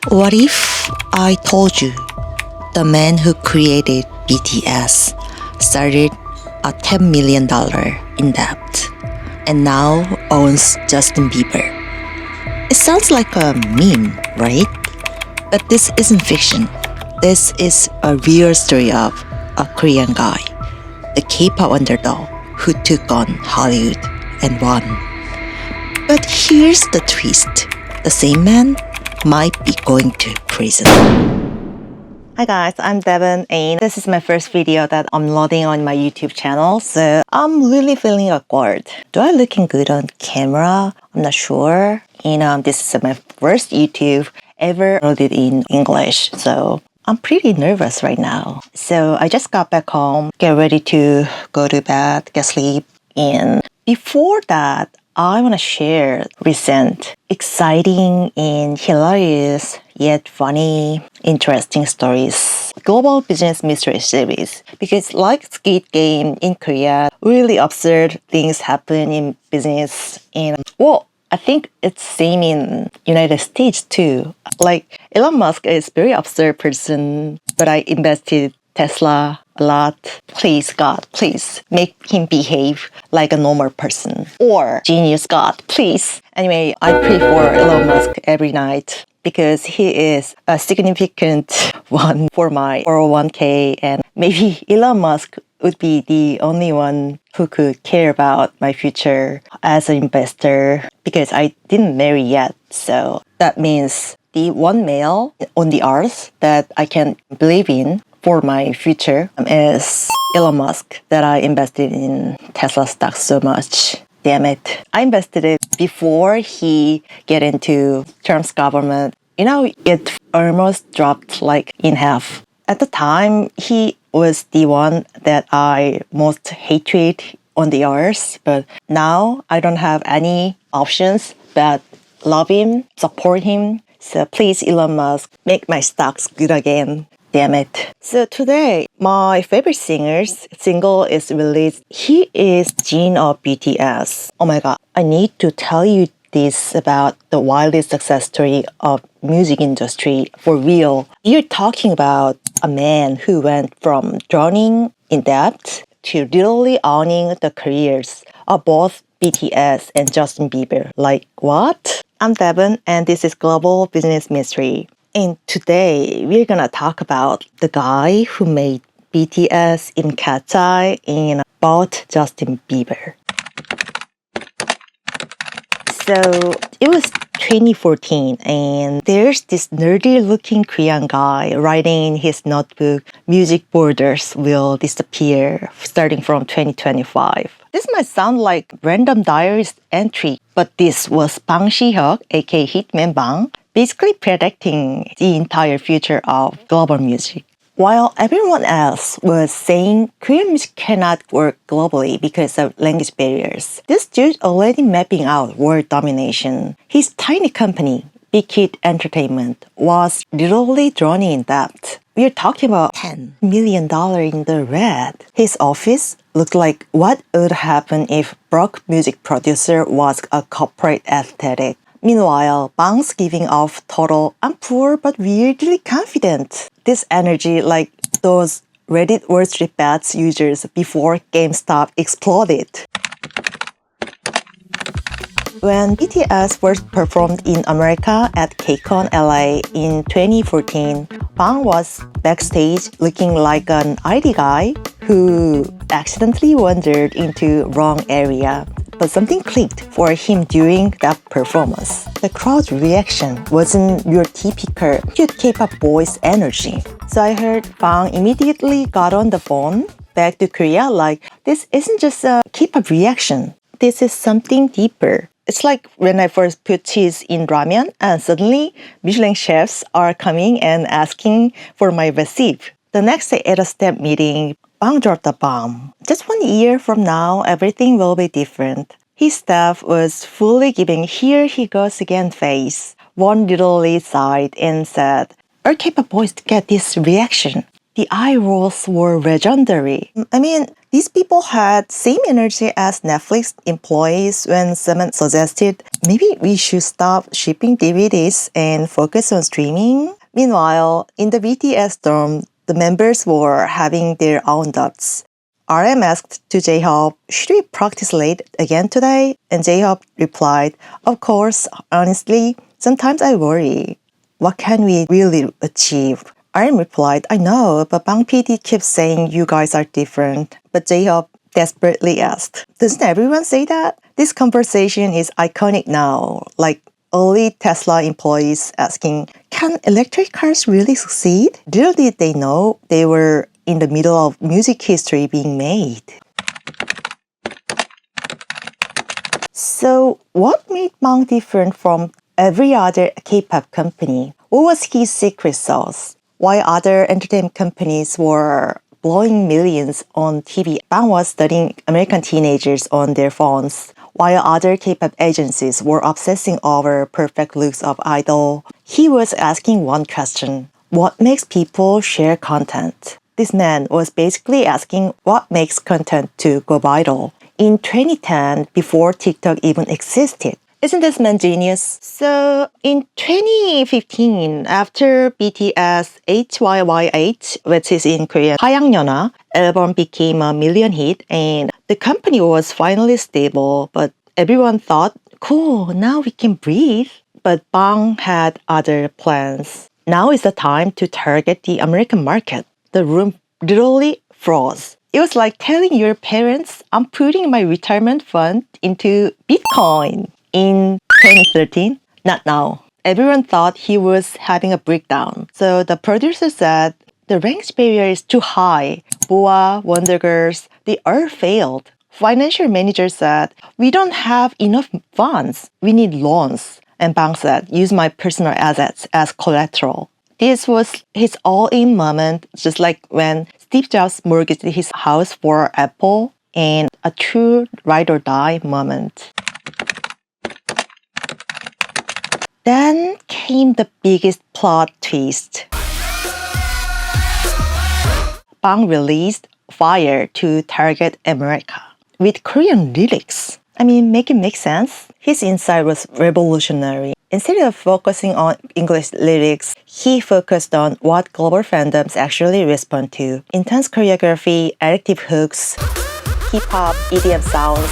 What if I told you the man who created BTS started a $10 million in debt and now owns Justin Bieber? It sounds like a meme, right? But this isn't fiction. This is a real story of a Korean guy, the K-pop underdog who took on Hollywood and won. But here's the twist. The same man might be going to prison. Hi guys, I'm DebbN and this is my first video that I'm loading on my YouTube channel, so I'm really feeling awkward. Do I looking good on camera? I'm not sure. This is my first YouTube ever loaded in English, so I'm pretty nervous right now. So I just got back home, get ready to go to bed, get sleep, and before that, I want to share recent, exciting and hilarious yet funny, interesting stories. Global Business Mystery Series. Because like Squid Game in Korea, really absurd things happen in business. And well, I think it's same in United States too. Like Elon Musk is very absurd person, but I invested Tesla a lot. Please, God, please make him behave like a normal person. Or genius God, please. Anyway, I pray for Elon Musk every night because he is a significant one for my 401k, and maybe Elon Musk would be the only one who could care about my future as an investor because I didn't marry yet. So that means the one male on the earth that I can believe in for my future is Elon Musk, that I invested in Tesla stock so much. Damn it. I invested it before he get into Trump's government. It almost dropped like in half. At the time, he was the one that I most hated on the earth, but now I don't have any options but love him, support him. So please, Elon Musk, make my stocks good again. Damn it. So today, my favorite singer's single is released. He is Jin of BTS. Oh my god, I need to tell you this about the wildest success story of music industry for real. You're talking about a man who went from drowning in debt to literally owning the careers of both BTS and Justin Bieber. Like what? I'm DebbN and this is Global Business Mystery. And today, we're gonna talk about the guy who made BTS in Cat's Eye and bought Justin Bieber. So, it was 2014 and there's this nerdy-looking Korean guy writing in his notebook, music borders will disappear starting from 2025. This might sound like random diarist entry, but this was Bang Si-hyuk, aka Hitman Bang, basically predicting the entire future of global music. While everyone else was saying Korean music cannot work globally because of language barriers, this dude already mapping out world domination. His tiny company, Big Hit Entertainment, was literally drowning in debt. We're talking about $10 million in the red. His office looked like what would happen if broke music producer was a corporate aesthetic. Meanwhile, Bang's giving off total, I'm poor but weirdly confident. This energy like those Reddit Wall Street Bets users before GameStop exploded. When BTS first performed in America at KCON LA in 2014, Bang was backstage looking like an ID guy who accidentally wandered into wrong area. But something clicked for him during that performance. The crowd's reaction wasn't your typical cute K-pop boy's energy. So I heard Bang immediately got on the phone back to Korea like, this isn't just a K-pop reaction. This is something deeper. It's like when I first put cheese in ramen and suddenly Michelin chefs are coming and asking for my recipe. The next day at a staff meeting, Bang dropped a bomb. Just 1 year from now, everything will be different. His staff was fully giving here he goes again face. One literally sighed and said, our K-pop boys get this reaction. The eye rolls were legendary. I mean, These people had same energy as Netflix employees when someone suggested maybe we should stop shipping DVDs and focus on streaming. Meanwhile, in the BTS dorm, the members were having their own doubts. RM asked to J-Hope, should we practice late again today? And J-Hope replied, of course, honestly, sometimes I worry. What can we really achieve? RM replied, I know, but Bang PD keeps saying you guys are different. But J-Hope desperately asked, doesn't everyone say that? This conversation is iconic now, like early Tesla employees asking, can electric cars really succeed? Little did they know they were in the middle of music history being made. So what made Bang different from every other K-pop company? What was his secret sauce? Why other entertainment companies were blowing millions on TV, Bang was studying American teenagers on their phones, while other K-pop agencies were obsessing over perfect looks of idol. He was asking one question: what makes people share content? This man was basically asking what makes content to go viral. In 2010, before TikTok even existed. Isn't this man genius? So in 2015, after BTS HYY8, which is in Korean 화양연화, album became a million hit and the company was finally stable, but everyone thought, cool, now we can breathe. But Bang had other plans. Now is the time to target the American market. The room literally froze. It was like telling your parents, I'm putting my retirement fund into Bitcoin. In 2013, not now. Everyone thought he was having a breakdown. So the producer said, the range barrier is too high. Boa, Wonder Girls, they all failed. Financial manager said, we don't have enough funds. We need loans. And Bang said, use my personal assets as collateral. This was his all-in moment, just like when Steve Jobs mortgaged his house for Apple, and a true ride-or-die moment. Then came the biggest plot twist. Bang released Fire to target America with Korean lyrics. Make it make sense. His insight was revolutionary. Instead of focusing on English lyrics, he focused on what global fandoms actually respond to. Intense choreography, addictive hooks, hip-hop, EDM sounds,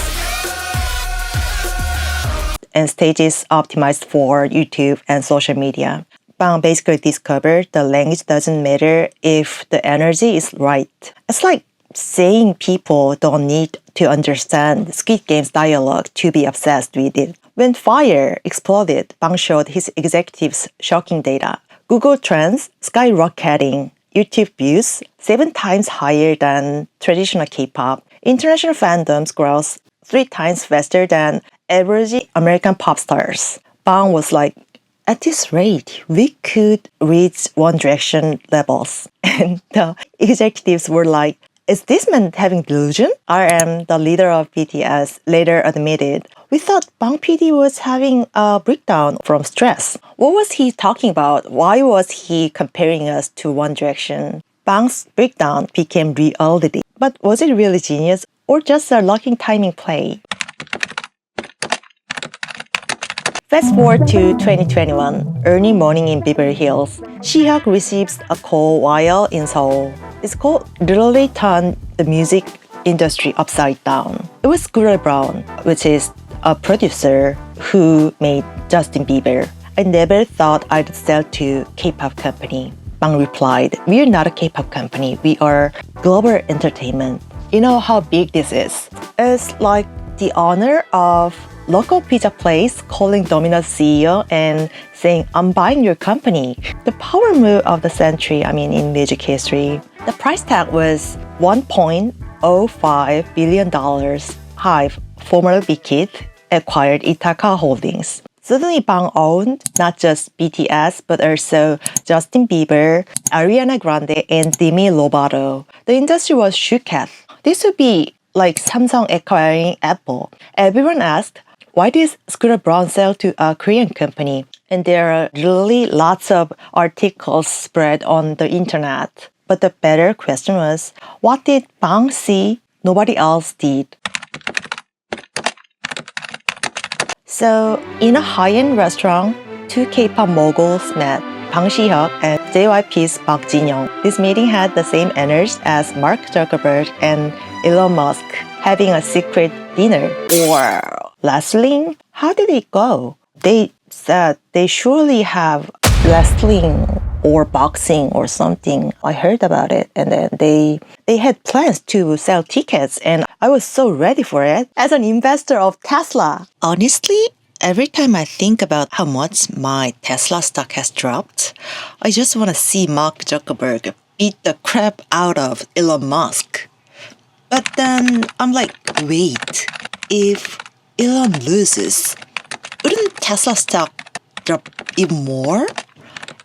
and stages optimized for YouTube and social media. Bang basically discovered the language doesn't matter if the energy is right. It's like saying people don't need to understand Squid Game's dialogue to be obsessed with it. When Fire exploded, Bang showed his executives shocking data. Google Trends skyrocketing, YouTube views 7 times higher than traditional K-pop. International fandoms grows 3 times faster than average American pop stars. Bang was like, at this rate, we could reach One Direction levels. And the executives were like, is this man having delusion? RM, the leader of BTS, later admitted, we thought Bang PD was having a breakdown from stress. What was he talking about? Why was he comparing us to One Direction? Bang's breakdown became reality. But was it really genius or just a lucky timing play? Fast forward to 2021, early morning in Beverly Hills. Shihyuk receives a call while in Seoul. This call literally turned the music industry upside down. It was Scooter Braun, which is a producer who made Justin Bieber. I never thought I'd sell to K-pop company. Bang replied, we are not a K-pop company. We are global entertainment. You know how big this is? It's like the owner of local pizza place calling Domino's CEO and saying, I'm buying your company. The power move of the century, in music history. The price tag was $1.05 billion. Hive, formerly Big Hit, acquired Ithaca Holdings. Suddenly Bang owned not just BTS, but also Justin Bieber, Ariana Grande, and Demi Lovato. The industry was shook at. This would be like Samsung acquiring Apple. Everyone asked, why did Scooter Braun sell to a Korean company? And there are really lots of articles spread on the internet. But the better question was, what did Bang see nobody else did. So, in a high-end restaurant, two K-pop moguls met, Bang Si-hyuk and JYP's Park Jin-young. This meeting had the same energy as Mark Zuckerberg and Elon Musk having a secret dinner. Or wrestling? How did it go? They said they surely have wrestling or boxing or something. I heard about it, and then they had plans to sell tickets, and I was so ready for it as an investor of Tesla. Honestly, every time I think about how much my Tesla stock has dropped, I just want to see Mark Zuckerberg beat the crap out of Elon Musk. But then I'm like, wait, if Elon loses, wouldn't Tesla stock drop even more?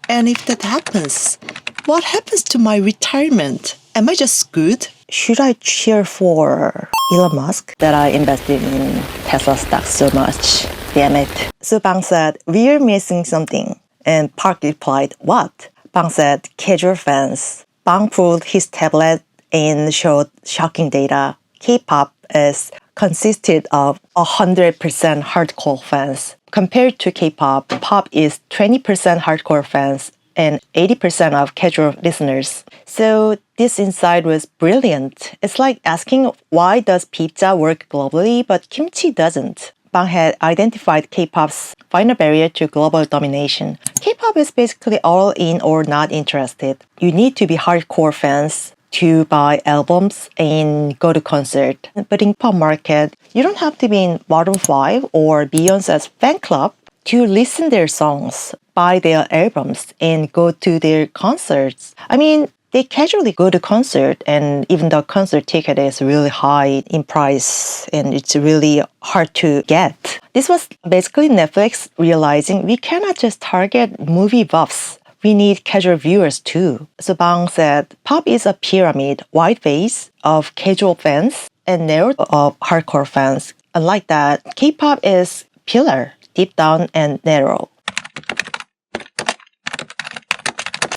And if that happens, what happens to my retirement? Am I just screwed? Should I cheer for Elon Musk that I invested in Tesla stock so much? Damn it. So Bang said, we're missing something. And Park replied, what? Bang said, casual fans. Bang pulled his tablet and showed shocking data. K-pop is consisted of 100% hardcore fans. Compared to K-pop, pop is 20% hardcore fans and 80% of casual listeners. So this insight was brilliant. It's like asking why does pizza work globally but kimchi doesn't? Bang had identified K-pop's final barrier to global domination. K-pop is basically all in or not interested. You need to be hardcore fans to buy albums and go to concert. But in pop market, you don't have to be in Maroon 5 or Beyonce's fan club to listen their songs, buy their albums, and go to their concerts. I mean, they casually go to concert, and even the concert ticket is really high in price, and it's really hard to get. This was basically Netflix realizing we cannot just target movie buffs. We need casual viewers too. So Bang said, pop is a pyramid, wide base of casual fans and narrow of hardcore fans. Unlike that, K-pop is pillar, deep down and narrow.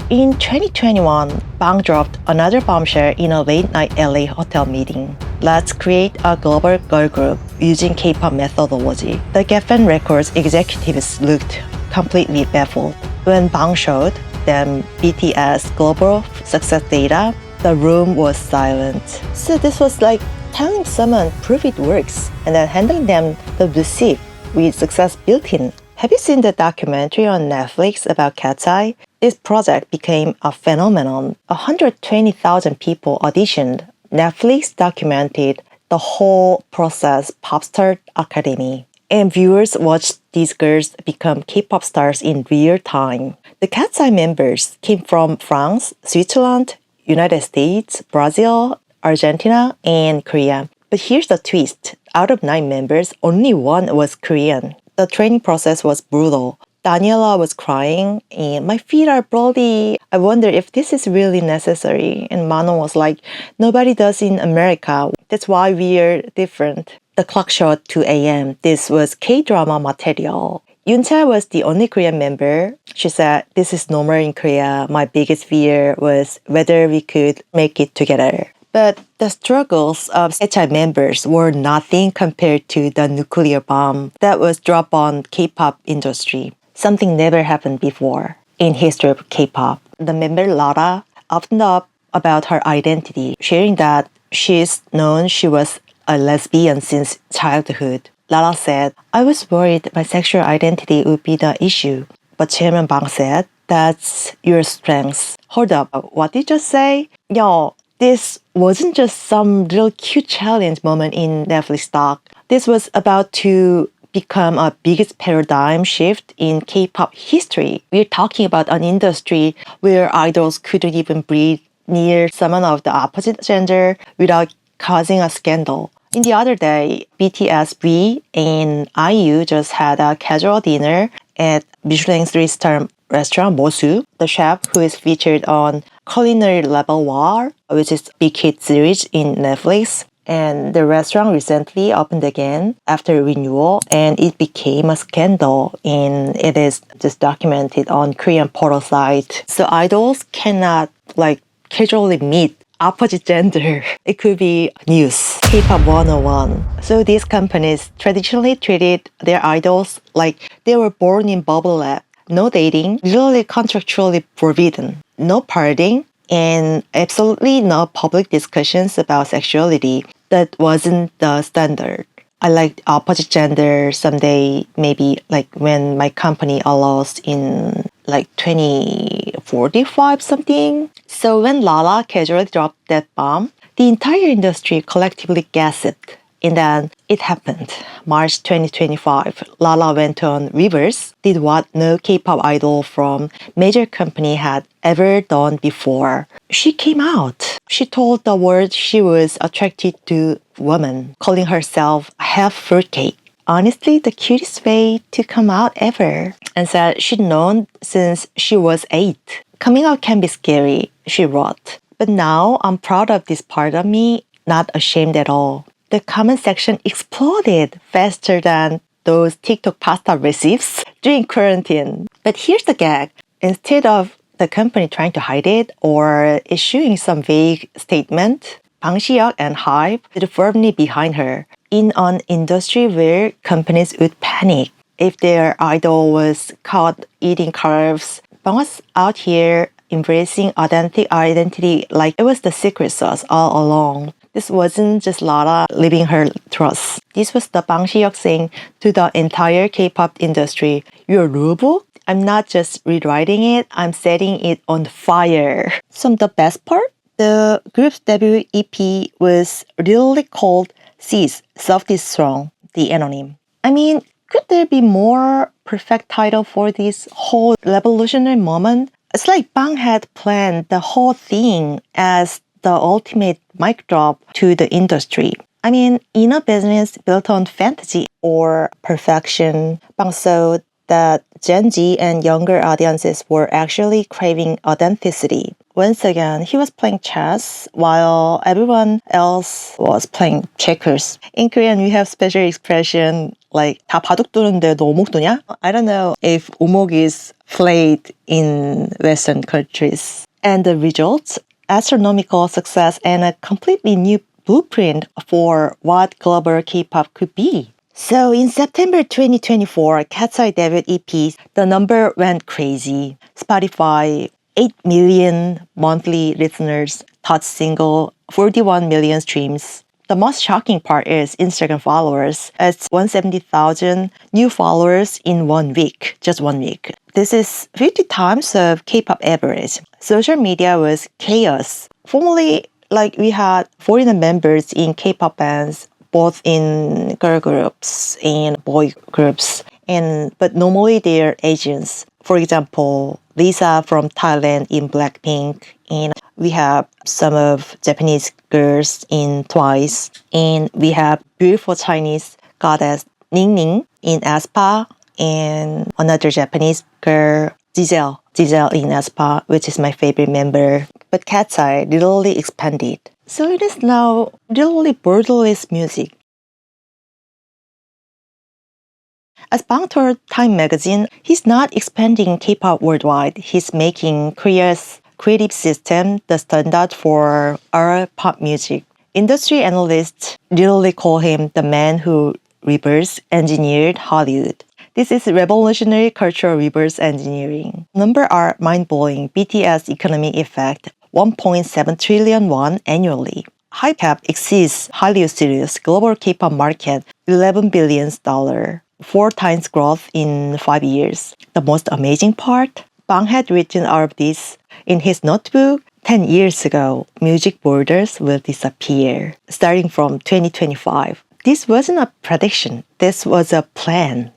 In 2021, Bang dropped another bombshell in a late-night LA hotel meeting. Let's create a global girl group using K-pop methodology. The Geffen Records executives looked completely baffled. When Bang showed them BTS global success data, the room was silent. So this was like telling someone prove it works and then handing them the receipt with success built in. Have you seen the documentary on Netflix about Cat's Eye? This project became a phenomenon. 120,000 people auditioned. Netflix documented the whole process, Popstar Academy. And viewers watched these girls become K-pop stars in real time. The Cat's Eye members came from France, Switzerland, United States, Brazil, Argentina, and Korea. But here's the twist. Out of 9 members, only 1 was Korean. The training process was brutal. Daniela was crying, and my feet are bloody. I wonder if this is really necessary. And Manon was like, nobody does in America. That's why we're different. The clock showed 2 a.m. This was K-drama material. Yooncha was the only Korean member. She said, this is normal in Korea. My biggest fear was whether we could make it together. But the struggles of HI members were nothing compared to the nuclear bomb that was dropped on K-pop industry. Something never happened before in history of K-pop. The member Lara opened up about her identity, sharing that she's known she was a lesbian since childhood. Lara said, I was worried my sexual identity would be the issue. But Chairman Bang said, that's your strength. Hold up, what did you just say? Yo, this wasn't just some little cute challenge moment in Netflix stock. This was about to become a biggest paradigm shift in K-pop history. We're talking about an industry where idols couldn't even breathe near someone of the opposite gender without causing a scandal. In the other day, BTS V and IU just had a casual dinner at Michelin 3-star restaurant Mosu. The chef, who is featured on Culinary Level War, which is a big hit series in Netflix. And the restaurant recently opened again after renewal, and it became a scandal, and it is just documented on Korean portal site. So idols cannot casually meet opposite gender. It could be news. K-pop 101. So these companies traditionally treated their idols like they were born in bubble lab. No dating, literally contractually forbidden. No partying, and absolutely no public discussions about sexuality. That wasn't the standard. I like opposite gender someday, maybe like when my company allows in like 2045 something. So when Lala casually dropped that bomb, the entire industry collectively gasped. And then it happened. March 2025, Lala went on Reverse, did what no K-pop idol from major company had ever done before. She came out. She told the world she was attracted to women, calling herself half fruitcake. Honestly, the cutest way to come out ever. And said she'd known since she was 8. Coming out can be scary, she wrote. But now I'm proud of this part of me, not ashamed at all. The comment section exploded faster than those TikTok pasta recipes during quarantine. But here's the gag. Instead of the company trying to hide it or issuing some vague statement, Bang Si-hyuk and HYBE stood firmly behind her in an industry where companies would panic if their idol was caught eating carbs. Bang was out here embracing authentic identity like it was the secret sauce all along. This wasn't just Lara leaving her trust. This was the Bang Si-hyuk saying to the entire K-pop industry, "You're rule book? I'm not just rewriting it, I'm setting it on fire." So the best part? The group's debut EP was literally called Sis, Soft is Strong, the anonym. I mean, could there be more perfect title for this whole revolutionary moment? It's like Bang had planned the whole thing as the ultimate mic drop to the industry. I mean, in a business built on fantasy or perfection, Bang saw that Gen Z and younger audiences were actually craving authenticity. Once again, he was playing chess while everyone else was playing checkers. In Korean, we have special expression like 다 바둑 두는데 너 오목 두냐? I don't know if 오목 is played in Western countries. And the results? Astronomical success and a completely new blueprint for what global K-pop could be. So in September 2024, Cat's Eye debut EP, the number went crazy. Spotify, 8 million monthly listeners, top single, 41 million streams. The most shocking part is Instagram followers. It's 170,000 new followers in 1 week, just 1 week. This is 50 times of K-pop average. Social media was chaos. Formerly, we had foreigner members in K-pop bands, both in girl groups and boy groups. But normally they're Asians. For example, Lisa from Thailand in Blackpink, and we have some of Japanese girls in Twice, and we have beautiful Chinese goddess Ning Ning in aespa, and another Japanese girl, Giselle in aespa, which is my favorite member. But Cat's Eye literally expanded. So it is now literally borderless music. As Bang told Time magazine, he's not expanding K-pop worldwide. He's making Korea's creative system the standard for our pop music. Industry analysts literally call him the man who reverse engineered Hollywood. This is revolutionary cultural reverse engineering. Numbers are mind-blowing. BTS economy effect, 1.7 trillion won annually. HYBE cap exceeds Hollywood studios' global K-pop market, $11 billion. 4 times growth in 5 years. The most amazing part? Bang had written all of this in his notebook 10 years ago. Music borders will disappear starting from 2025. This wasn't a prediction. This was a plan.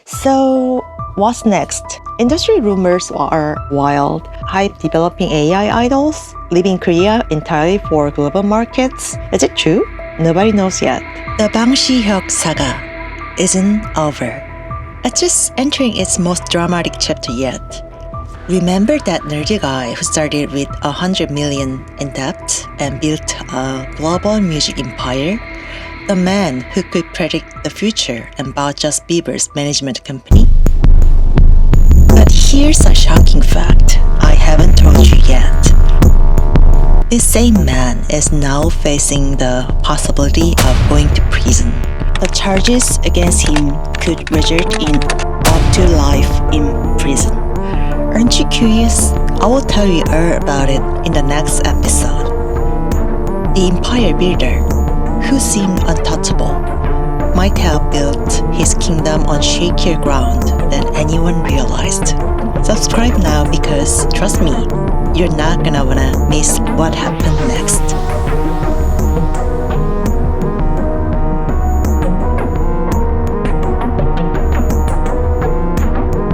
So, what's next? Industry rumors are wild. HYBE developing AI idols, leaving Korea entirely for global markets. Is it true? Nobody knows yet. The Bang Si-hyuk saga isn't over. It's just entering its most dramatic chapter yet. Remember that nerdy guy who started with 100 million in debt and built a global music empire? The man who could predict the future and bought Justin Bieber's management company? But here's a shocking fact I haven't told you yet. This same man is now facing the possibility of going to prison. The charges against him could result in up to life in prison. Aren't you curious? I will tell you all about it in the next episode. The empire builder, who seemed untouchable, might have built his kingdom on shakier ground than anyone realized. Subscribe now because, trust me, you're not gonna wanna miss what happened next.